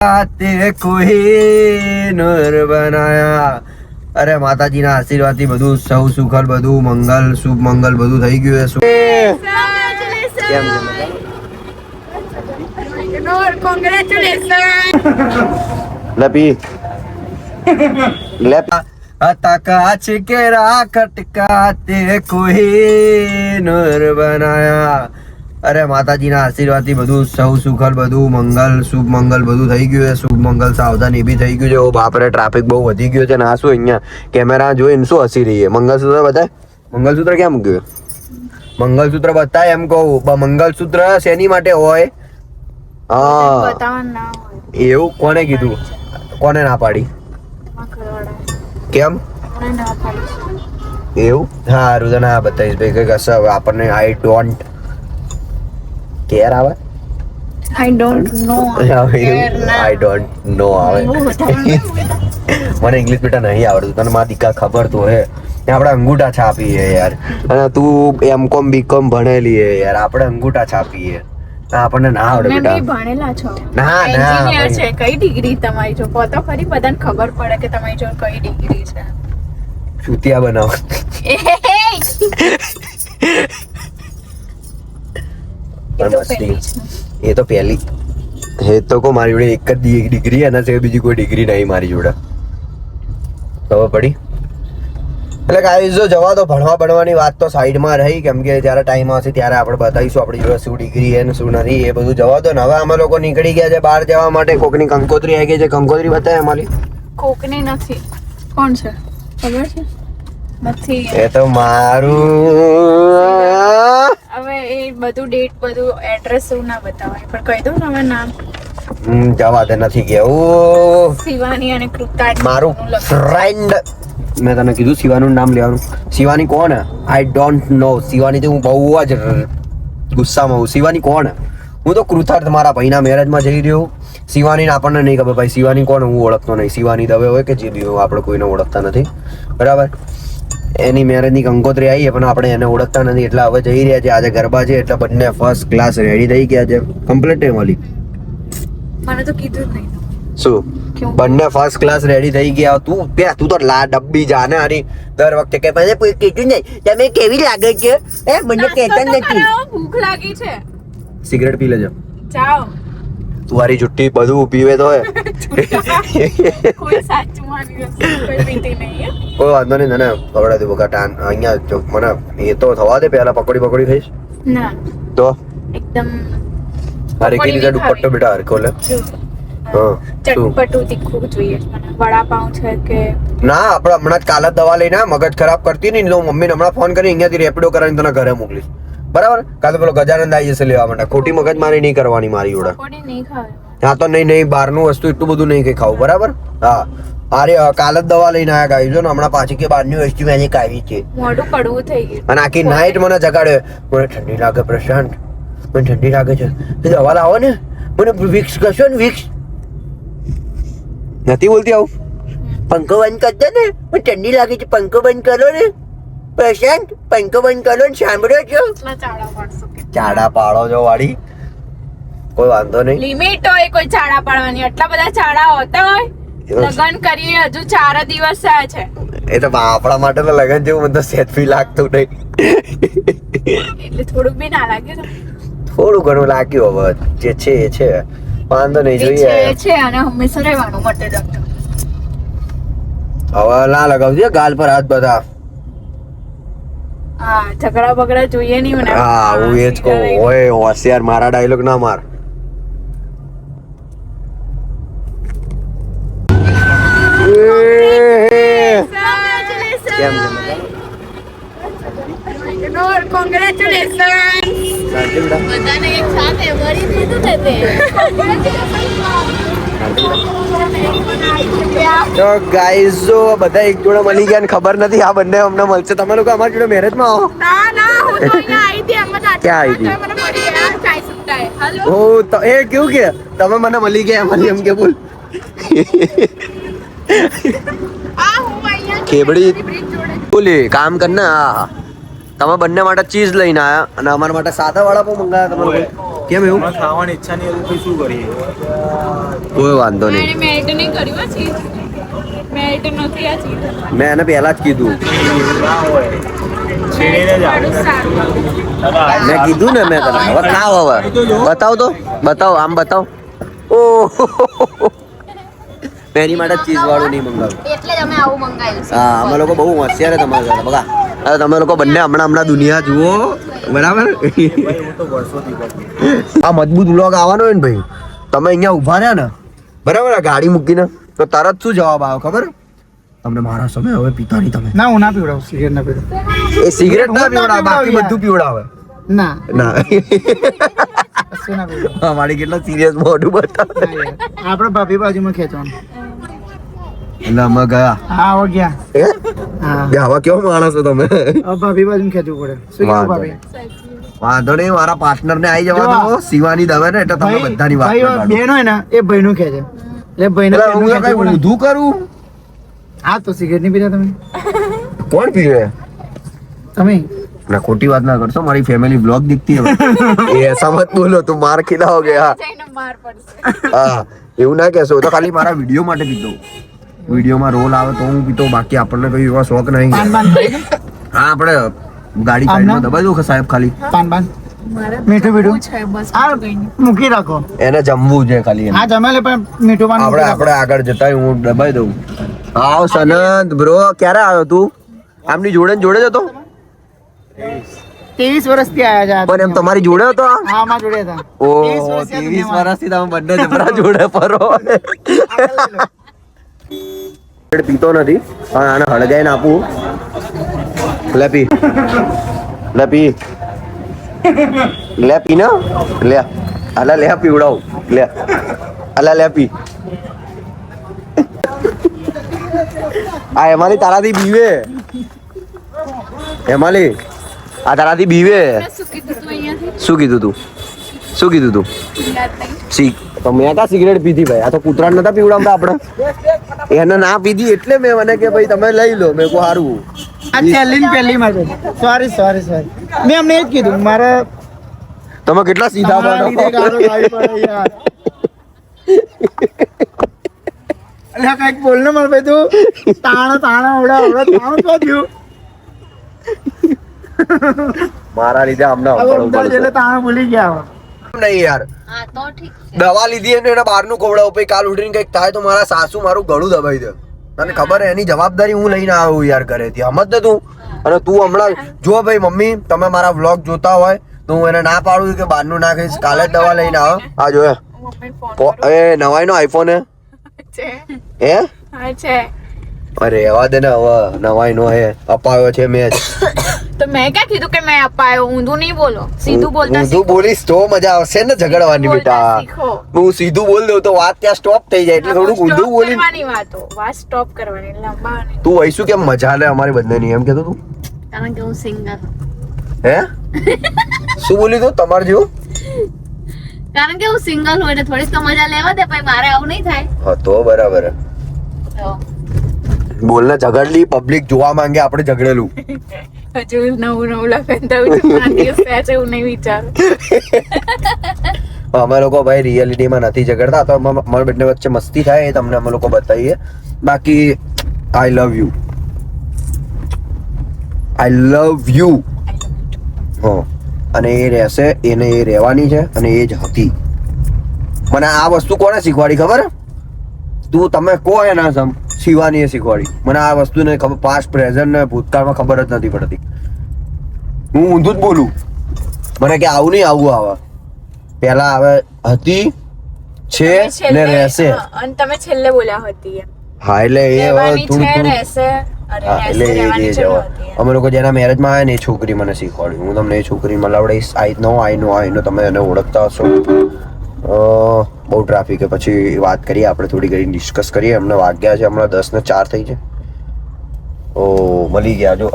તે કોઈ નૂર બનાયા. અરે માતાજીના આશીર્વાદથી બધું સૌ સુખલ, બધું મંગલ, શુભ મંગલ બધું થઈ ગયું છે. કેમ લપી કાચ કે ખટકા તે કોઈ નૂર બનાયા. અરે માતાજીના આશીર્વાદથી બધું સૌ સુખલ, બધું મંગલ, શુભ મંગલ બધું થઈ ગયું છે. શુભ મંગલ સાવધાન એ બી થઈ ગયું છે. ઓ બાપરે, ટ્રાફિક બહુ વધી ગયો છે ને આ શું અહીંયા કેમેરા જોઈને શું હસી રહી છે? મંગલસૂત્ર બતાય. મંગલસૂત્ર ક્યાં મૂક્યું? મંગલસૂત્ર બતાય એમ કહું. મંગલસૂત્ર શેની માટે હોય? હા, એવું કોને કીધું? કોને ના પાડી? કેમ એવું? સારું તને આ બતાવીશ ભાઈ. કઈક હશે હવે આપણને. આઈ ડોન્ટ કેર આવે. I don't know. I don't know આવે. મને ઇંગ્લિશ બેટા નહીં આવડતું. તને મારી દીકા ખબર તો હે. આપણે અંગૂઠા છાપીએ યાર. અને તું M.Com B.Com ભણેલી હે યાર. આપણે અંગૂઠા છાપીએ. આપણને ના આવડે બેટા. તમે ભણેલા છો. ના એન્જિનિયર છે. કઈ ડિગ્રી તમારી જો? તો ખરી બધાને ખબર પડે કે તમારી જો કઈ ડિગ્રી છે. ચૂતિયા બનાવ. એ તો પહેલી એ તો કો મારી જોડે એક જ ડિગ્રી, એના સિવાય બીજી કોઈ ડિગ્રી નહીં મારી જોડે. ખબર પડી? એટલે ગાઈઝ જો જવા દો, ભણવાની વાત તો સાઈડમાં રહી, કેમ કે જ્યારે ટાઈમ આવશે ત્યારે આપણે બતાવીશું આપણી જોડે શું ડિગ્રી છે ને શું નથી. એ બધું જવા દો ને. હવે અમે લોકો નીકળી ગયા છે બહાર જવા માટે. કોકની કંકોત્રી આવી ગઈ છે. કંકોત્રી બતાવે અમારી. કોકની નથી. કોણ છે ખબર છે? નથી. એ તો મારું. હવે એ બધું ડેટ બધું એડ્રેસ શું ના બતાવાય, પણ કહી દઉં ને હવે નામ. જવા દે, નથી કેવું. શિવાની અને કૃતા મારું ફ્રેન્ડ. મેં તને કીધું શિવાનું નામ લેવાનું. શિવાની કોણ? I don't know. શિવાની થી હું બહુ જ ગુસ્સામાં હું. શિવાની કોણ? હું તો કૃતાર્થ મારા ભાઈના મેરેજમાં જઈ રહ્યો. શિવાની આપણને નહીં ખબર ભાઈ. શિવાની કોણ હું ઓળખતો નહીં. શિવાની દવે હોય કે જે બી હોય, આપણે કોઈને ઓળખતા નથી. બરાબર. એની મેરેજની કંકોત્રી આવી છે પણ આપણે એને ઓળખતા નથી. એટલે હવે જઈ રહ્યા છે. આજે ગરબા છે એટલે બંને ફર્સ્ટ ક્લાસ રેડી થઈ ગયા છે. કમ્પ્લીટ ટાઈમ વાલી. મને તો કીધું જ નહીં. શું? બંને ફર્સ્ટ ક્લાસ રેડી થઈ ગયા. તું તો લા ડબ્બી જાને આની દર વખતે કે મને કોઈ કીધું નહીં. તમે કેવી લાગે છે? મને કહેતા નથી. ભૂખ લાગી છે. સિગરેટ પી લેજો. જાઓ. તુવારી જુઠ્ઠી બધું પીવે તો હે. કોઈ સાચું માની કોઈ પીતી નહીં. કોઈ વાંધો નહીં. તને ખવડાવી દઉં બકા. અહીંયા જો મને એ તો થવા દે. પહેલા પકોડી ખાઈશ. ના તો એકદમ અરે કે લીધા દુપટ્ટો બેટા હરખો લે. ચટપટું તીખું જોઈએ મને. વડાપાઉં છે કે ના? આપણે હમણાં જ કાલ જ દવા લઈને મગજ ખરાબ કરતી નહીં તો મમ્મીને હમણાં ફોન કરી અહીંયાથી રેપિડો કરાવીને તને ઘરે મોકલીશ. બરાબર? કાલે પેલો ગજાનંદ આવી જશે લેવા માટે. ખોટી મગજ મારી નહીં કરવાની મારી જોડે. પકોડી નહીં ખાવે. હા તો નહીં બહારનું વસ્તુ એટલું બધું નહીં કઈ ખાવું. બરાબર? હા. અરે કાલ જ દવા લઈને આવ્યા ગાઈ જો ને. હમણાં પાછી કે બહારની વસ્તુ મેં કાઢી છે. મોઢું કડવું થઈ ગયું. અને આખી નાઈટ મને જગાડ્યો. મને ઠંડી લાગે પ્રશાંત, મને ઠંડી લાગે છે. દવા લાવો ને. મને વિક્સ કરશો ને? વિક્સ નથી બોલતી આવું. પંખો બંધ કરજો ને. મને ઠંડી લાગે છે. પંખો બંધ કરો ને પ્રશાંત. પંખો બંધ કરો ને. સાંભળો છો? ચાડા પાડો છો વાળી. કોઈ વાંધો નહીં. લિમિટ હોય કોઈ ચાડા પાડવાની. આટલા બધા ચાડા હોતા હોય? લગન કરીએ હજુ 4 દિવસ થયા છે. એ તો આપણા માટે તો લગન જેવું મને તો સેટ ફી લાગતું નહીં. એટલે થોડુંક બી ના લાગે ને? થોડું ઘણું લાગ્યું. હવે જે છે એ છે. વાંધો નહીં, જોઈએ છે અને હંમેશા રહેવાનું માટે રાખતો. હવે ના લગાવજે ગાલ પર હાથ બધા. હા, ઝઘડા બગડા જોઈએ નહીં મને. હા, હું એ જ કહું. ઓય હોશિયાર, મારા ડાયલોગ ના માર. કેમ છે? કોંગ્રેચ્યુલેશન. બધાને એક સાથે મળી દીધું ને તે. તો ગાઈઝ જો બધા એક જોડે મળી ગયા ને ખબર નથી આ બંને અમને મળશે. તમે લોકો અમારી જોડે મેરેજમાં આવો. ના હું તો અહીંયા આવી હતી. એમ જ ક્યાં આવી હતી? મને મળી ગયા ચાય સુટ્ટાએ. હેલો. ઓ તો એ કેવું કે તમે મને મળી ગયા એમ કે બોલ. ખેબડી બોલી કામ કરના. હા તમે બંને માટે ચીઝ લઈને આયા અને અમારા માટે સાદા વડાપાઉં મંગાયા તમે લોકો. કેમ એવું ખાવાની ઈચ્છા નહીં એવું શું કરીએ? કોઈ વાંધો નહીં. એને મેલ્ટ નહીં કર્યું આ ચીઝ. મેલ્ટ નથી આ ચીઝ. મેં એને પહેલા જ કીધું. ના હોય છીણીને જ આવે. મેં કીધું ને મેં તને. હવે ખાવ હવે. બતાવ તો બતાવ આમ બતાવ. ઓહ એની માટે ચીઝ વાળું નહીં મંગાવું. એટલે જ અમે આવું મંગાવ્યું છે. હા અમે લોકો બહુ હોશિયાર છે તમારા સાથે. બગા હવે તમે લોકો બંને હમણાં દુનિયા જુઓ બરાબર. હું તો વર્ષોથી કરું. આ મજબૂત વ્લોગ આવવાનો હોય ને ભાઈ, તમે અહીંયા ઊભા રહ્યા ને બરાબર આ ગાડી મૂકીને તો તરત શું જવાબ આવે ખબર? તમને મારા સમય હવે પીતા નહીં તમે. ના હું ના પીવડાવું, સિગરેટ ના પીવડાવું. એ સિગરેટ ના હું ના પીવડાવે, બાકી પીવડાવું બધું પીવડાવે. ના ના કશું ના પીવડાવું. અમારી કેટલા સિરિયસ મોઢું બતાવે. ના યાર. આપણે ભાભી બાજુમાં ખેંચવાનું. એટલે અમે ગયા. હા આવો ગયા. એ હા આવા કેવો માણસ છો તમે? હવે ભાભી બાજુમાં ખેંચવું પડે. શું કીધું વાંધો ભાભી? વાંધો નહીં, મારા પાર્ટનર ને આવી જવા દો. શિવાની દવે ને એટલે તમે બધાની વાત ભાઈ કરવાનો. બેન હોય ને એ ભાઈનું ખેંચે. એટલે ભાઈને એટલે હું બેનનું તો કઈ ખેંચવું પડે. ઊંધું કરું? હા તો સિગરેટ નહીં પીતા તમે? કોણ પીવે? તમે ના ખોટી વાત ના કરશો, મારી ફેમિલી બ્લોગ દિખતી है. એ ऐसा मत बोलो, तुम मार खिलाओगे. हाँ જઈને માર પડશે. હા એવું ના કહેશો, તો ખાલી મારા વિડીયો માટે પીતો. વિડીયોમાં રોલ આવે તો હું પીતો, બાકી આપણને કોઈ એવા શોખ નહીં. પાન બાન ખાઈ લો? હા આપણે ગાડી સાઈડમાં દબાઈ દો કે સાહેબ ખાલી પાન બાન મારે મીઠું મીઠું છે બસ હા કઈ નહીં. મૂકી રાખો. એને જમવું છે ખાલી એને. હા જમે લે પણ મીઠું પાન આપણે મૂકી રાખો. આગળ જતા હું દબાઈ દઉં. આવ સનંદ બ્રો, ક્યારે આવ્યો તું? આમની જોડે ને જોડે જ હતો 23 વર્ષથી આયા છે. પણ એમ તમારી જોડે હતો આ? હા માં જોડે હતા. ઓહો 23 23 વર્ષથી તમે બંને જબરા જોડે ફરો. પીતો નથી પણ આને હળગાઈને આપું. લે પી લે પી લે પી ને લે અલા લે પીવડાવ લે અલા લે પી. આ એમાલી તારાથી બીવે. એમાલી આ તારાથી બીવે. શું કીધું તું અહીંયાથી? શું કીધું તું? શું કીધું તું? યાદ નહીં. સી તો મેં કા સિગરેટ પીધી ભાઈ? આ તો કૂતરા નતા પીવડાવતા આપણે. એને ના પીધી એટલે મેં મને કે ભાઈ તમે લઈ લો. મેં કહું સારું. આ છેલ્લી ને પહેલી માં છે. સોરી સોરી સોરી મેં અમને એ જ કીધું મારે તમે કેટલા સીધા તમારા લીધે બનો. ગાળો ખાવી પડે યાર. અલ્યા કાંઈક બોલ ને મારે ભાઈ તું તાણા આવડા તાણ તો થયું. મારા લીધે અમને હવે અપડવું ઉમદા પડશે. જેટલે તાણા ભૂલી ગયા હવે. નહીં યાર, હા તો ઠીક છે. દવા લીધી અને એને બહારનું ખવડાવું પછી કાલ ઉઠીને કંઈક થાય તો મારા સાસુ મારું ગળું દબાઈ દે. તને ખબર હે, એની જવાબદારી હું લઈને આવ્યો યાર ઘરેથી. સમજ ને તું. અને તું હમણાં જો ભાઈ મમ્મી તમે મારા વ્લોગ જોતા હોય તો હું એને ના પાડું કે બહારનું ના ખાઈશ, કાલે જ દવા લઈને આવો. આ જો મમ્મીને ફોન એ નવાઈનો આઈફોન હે છે. હે હા છે. અરે રહેવા દે ને હવે. નવાઈનો હે, અપાયો છે મેં જ. તો મેં ક્યાં કીધું કે મેં અપાયો? ઊંધું નહીં બોલો, સીધું બોલતા ઊંધું શીખો. બોલીશ તો મજા આવશે ને ઝઘડવાની બોલતા બેટા. શીખો. હું સીધું બોલ દઉં તો વાત ત્યાં સ્ટોપ થઈ જાય, એટલે થોડુંક ઊંધું Stop બોલી. કરવાની વાતો, વાત સ્ટોપ કરવાની, લંબાવાની. તું વહીશું કેમ મજા લે અમારી બંનેની એમ કહેતો તું? કારણ કે હું સિંગલ. હે શું બોલી તું? તમારે જેવું? કારણ કે હું સિંગલ હોય એટલે થોડીક તો મજા લેવા દે પછી મારે આવું નહીં થાય. હા તો બરાબર હે. તો બોલને ઝઘડલી પબ્લિક જોવા માંગે આપણે ઝઘડેલું. હજુ નવું લખન થયું છે, 5 દિવસ થયા છે, એવું નહીં વિચારું. અમે લોકો ભાઈ રિયાલિટીમાં નથી ઝઘડતા, તો અમારા બંને વચ્ચે મસ્તી થાય એ તમને અમે લોકો બતાવીએ. બાકી આઈ love you, I love you. હા અને એ રહેશે, એને એ રહેવાની છે અને એ જ હતી. મને આ વસ્તુ કોને શીખવાડી ખબર? તું તમે કહો એના સમ શિવાનીએ શીખવાડી મને આ વસ્તુને ખબર. પાસ્ટ પ્રેઝન્ટ ને ભૂતકાળમાં ખબર જ નથી પડતી. હું ઊંધું જ બોલું. મને કે આવું નહીં આવું આવે. પહેલા આવે હતી છે તમે ને છેલ્લે- રહેશે. હા, અને તમે છેલ્લે બોલ્યા હતી એમ. હા એટલે એ હવે રહેવાની થોડું છે, થોડું રહેશે. અરે હા એટલે રહેશે, રહેવાની એ છે, જવા. હતી એમ. અમે લોકો જેના મેરેજમાં આવે ને એ છોકરી મને શીખવાડી. હું તમને એ છોકરી મળાવડીશ. આઈનો તમે એને ઓળખતા હશો. બહુ ટ્રાફિક પછી વાત કરીએ આપણે, થોડી ઘણી ડિસ્કસ કરીએ. અમને વાગ્યા છે હમણાં 10:04 થઈ છે. ઓ મળી ગયા જો.